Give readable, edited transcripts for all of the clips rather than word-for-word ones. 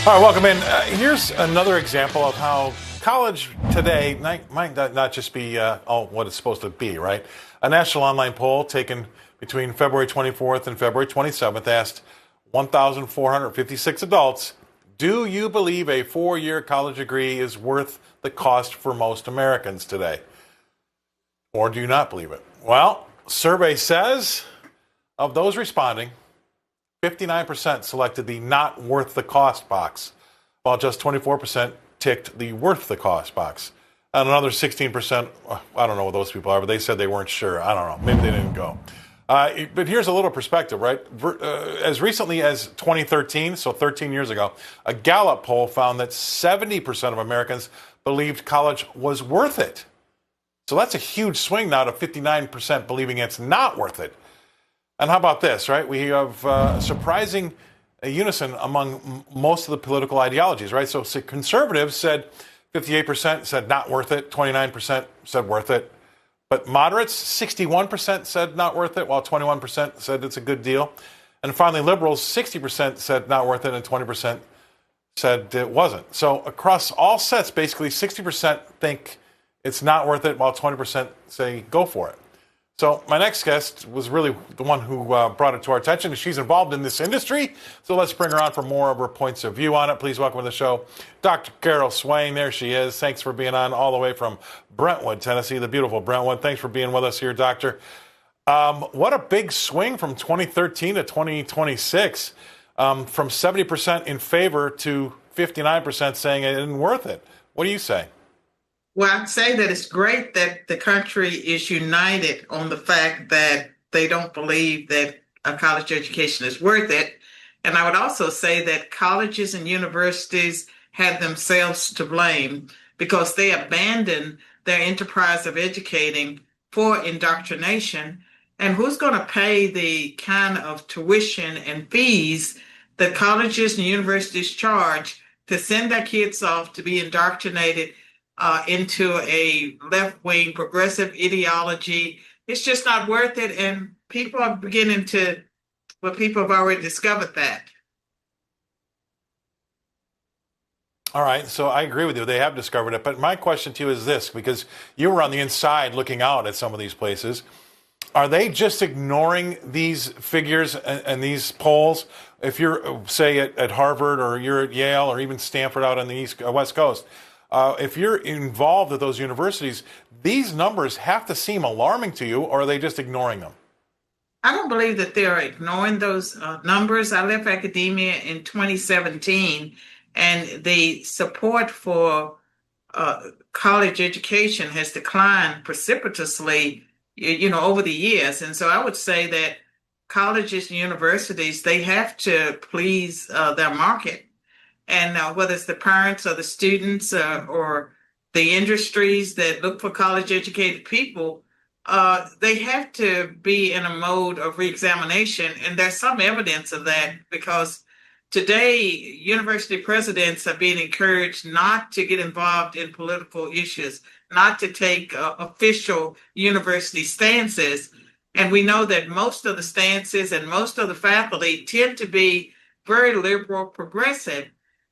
All right, welcome in. Here's another example of how college today might not just be what it's supposed to be, right? A national online poll taken between February 24th and February 27th asked 1,456 adults, do you believe a four-year college degree is worth the cost for most Americans today? Or do you not believe it? Well, survey says of those responding, 59% selected the not worth the cost box, while just 24% ticked the worth the cost box. And another 16%, I don't know what those people are, but they said they weren't sure. I don't know. Maybe they didn't go. But here's a little perspective, right? As recently as 2013, so 13 years ago, a Gallup poll found that 70% of Americans believed college was worth it. So that's a huge swing now to 59% believing it's not worth it. And how about this, right? We have surprising unison among most of the political ideologies, right? So conservatives said 58% said not worth it, 29% said worth it. But moderates, 61% said not worth it, while 21% said it's a good deal. And finally, liberals, 60% said not worth it, and 20% said it wasn't. So across all sets, basically 60% think it's not worth it, while 20% say go for it. So my next guest was really the one who brought it to our attention. She's involved in this industry, so let's bring her on for more of her points of view on it. Please welcome to the show, Dr. Carol Swain. There she is. Thanks for being on all the way from Brentwood, Tennessee, the beautiful Brentwood. Thanks for being with us here, Doctor. What a big swing from 2013 to 2026, from 70% in favor to 59% saying it isn't worth it. What do you say? Well, I'd say that it's great that the country is united on the fact that they don't believe that a college education is worth it. And I would also say that colleges and universities have themselves to blame because they abandoned their enterprise of educating for indoctrination. And who's going to pay the kind of tuition and fees that colleges and universities charge to send their kids off to be indoctrinated into a left-wing progressive ideology? It's just not worth it. And people are beginning to, well, people have already discovered that. All right, so I agree with you. They have discovered it. But my question to you is this, because you were on the inside looking out at some of these places. Are they just ignoring these figures and these polls? If you're, say, at Harvard or you're at Yale or even Stanford out on the West Coast, if you're involved at those universities, these numbers have to seem alarming to you, or are they just ignoring them? I don't believe that they're ignoring those numbers. I left academia in 2017, and the support for college education has declined precipitously, over the years. And so I would say that colleges and universities, they have to please their market. And whether it's the parents or the students or the industries that look for college-educated people, they have to be in a mode of reexamination. And there's some evidence of that because today, university presidents are being encouraged not to get involved in political issues, not to take official university stances. And we know that most of the stances and most of the faculty tend to be very liberal, progressive.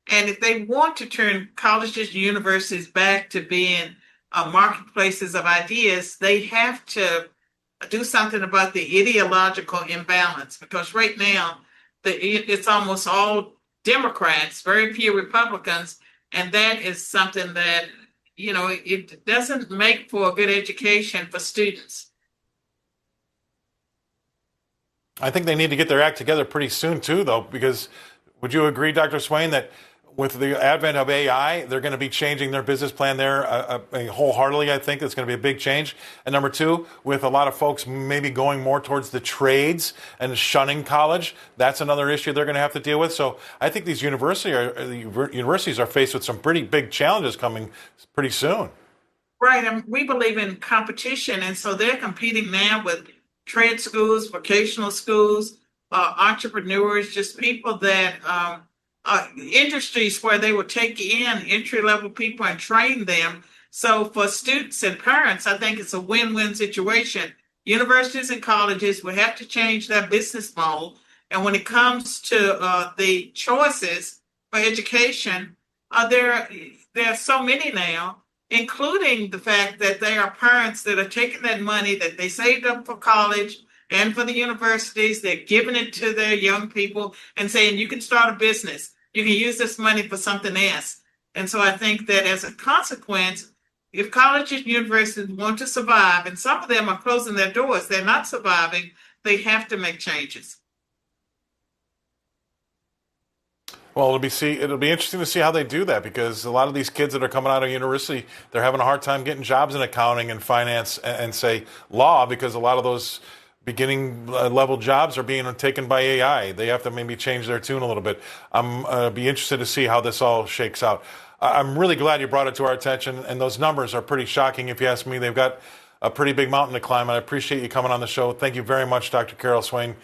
And if they want to turn colleges and universities back to being marketplaces of ideas, they have to do something about the ideological imbalance. Because right now, it's almost all Democrats, very few Republicans, and that is something that, it doesn't make for a good education for students. I think they need to get their act together pretty soon, too, though, because would you agree, Dr. Swain, that with the advent of AI, they're going to be changing their business plan there wholeheartedly? I think it's going to be a big change. And number two, with a lot of folks maybe going more towards the trades and shunning college, that's another issue they're going to have to deal with. So I think these universities are faced with some pretty big challenges coming pretty soon. Right. And we believe in competition. And so they're competing now with trade schools, vocational schools, entrepreneurs, just people that industries where they would take in entry-level people and train them. So for students and parents, I think it's a win-win situation. Universities and colleges will have to change their business model. And when it comes to the choices for education, there are so many now, including the fact that there are parents that are taking that money that they saved up for college and for the universities, they're giving it to their young people and saying, you can start a business. You can use this money for something else. And so I think that as a consequence, if colleges and universities want to survive, and some of them are closing their doors, they're not surviving, they have to make changes. Well, it'll be interesting to see how they do that, because a lot of these kids that are coming out of university, they're having a hard time getting jobs in accounting and finance and say law, because a lot of those beginning level jobs are being taken by AI. They have to maybe change their tune a little bit. I'm be interested to see how this all shakes out. I'm really glad you brought it to our attention, and those numbers are pretty shocking if you ask me. They've got a pretty big mountain to climb, and I appreciate you coming on the show. Thank you very much, Dr. Carol Swain,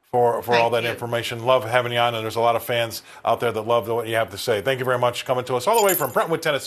for all that information. Love having you on, and there's a lot of fans out there that love what you have to say. Thank you very much for coming to us all the way from Brentwood, Tennessee.